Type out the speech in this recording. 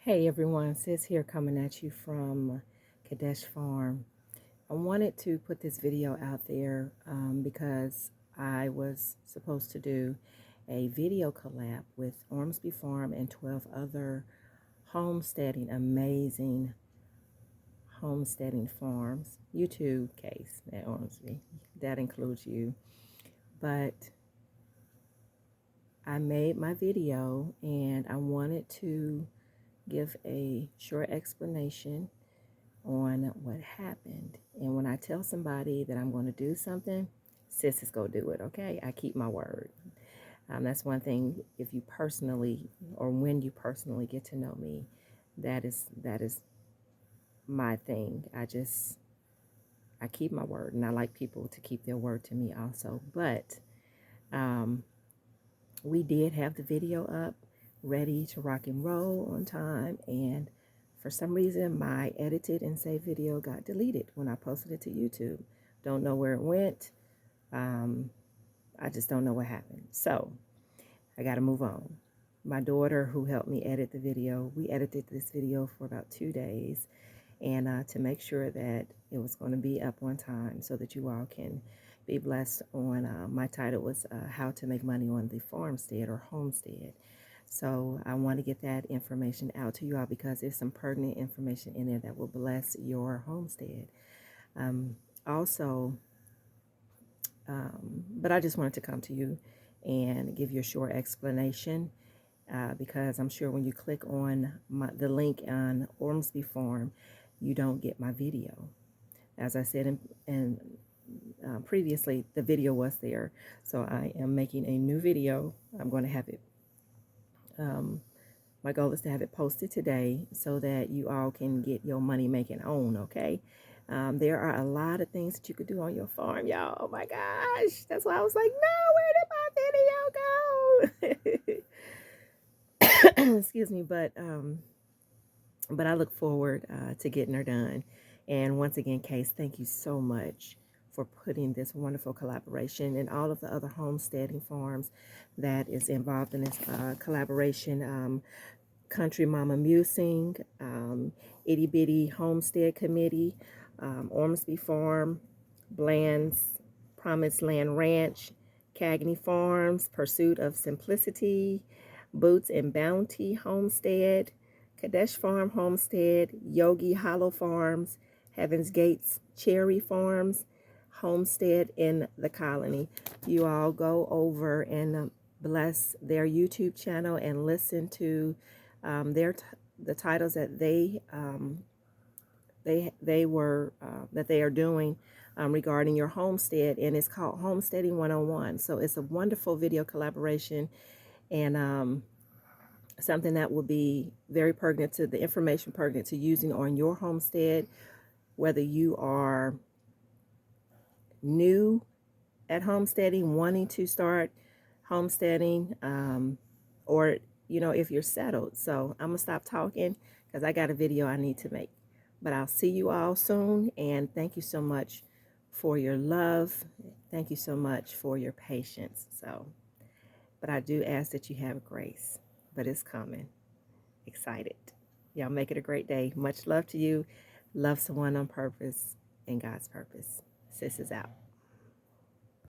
Hey everyone, Sis here coming at you from Kadesh Farm. I wanted to put this video out there because I was supposed to do a video collab with Ormsby Farm and 12 other amazing homesteading farms. YouTube case at Ormsby, that includes you. But I made my video and I wanted to give a short explanation on what happened. And when I tell somebody that I'm going to do something, sis is going to do it, okay? I keep my word. That's one thing, if you personally, or when you personally get to know me, that is my thing. I keep my word, and I like people to keep their word to me also. But we did have the video up, ready to rock and roll on time, and for some reason my edited and saved video got deleted when I posted it to YouTube. Don't know where it went. I just don't know what happened. So I got to move on. My daughter, who helped me edit the video, we edited this video for about 2 days, and to make sure that it was going to be up on time so that you all can be blessed on, my title was How to Make Money on the Farmstead or Homestead. So I want to get that information out to you all because there's some pertinent information in there that will bless your homestead. But I just wanted to come to you and give you a short explanation because I'm sure when you click on the link on Ormsby Farm, you don't get my video. As I said previously, the video was there. So I am making a new video. I'm going to have it my goal is to have it posted today so that you all can get your money making on, okay? There are a lot of things that you could do on your farm, y'all. Oh my gosh. That's why I was like, no, where did my video go? Excuse me, but I look forward to getting her done. And once again, Case, thank you so much for putting this wonderful collaboration and all of the other homesteading farms that is involved in this collaboration. Country Mama Musing, Itty Bitty Homestead Committee, Ormsby Farm, Bland's Promised Land Ranch, Cagney Farms, Pursuit of Simplicity, Boots and Bounty Homestead, Kadesh Farm Homestead, Yogi Hollow Farms, Heaven's Gates Cherry Farms, Homestead in the Colony. You all go over and bless their YouTube channel and listen to the titles that they are doing regarding your homestead, and it's called Homesteading101. So it's a wonderful video collaboration and something that will be very pertinent to the information pertinent to using on your homestead, whether you are new at homesteading, wanting to start homesteading, or if you're settled. So I'm gonna stop talking because I got a video I need to make. But I'll see you all soon, and thank you so much for your love. Thank you so much for your patience. But I do ask that you have grace, but it's coming. Excited. Y'all make it a great day. Much love to you. Love someone on purpose and God's purpose. Sis is out.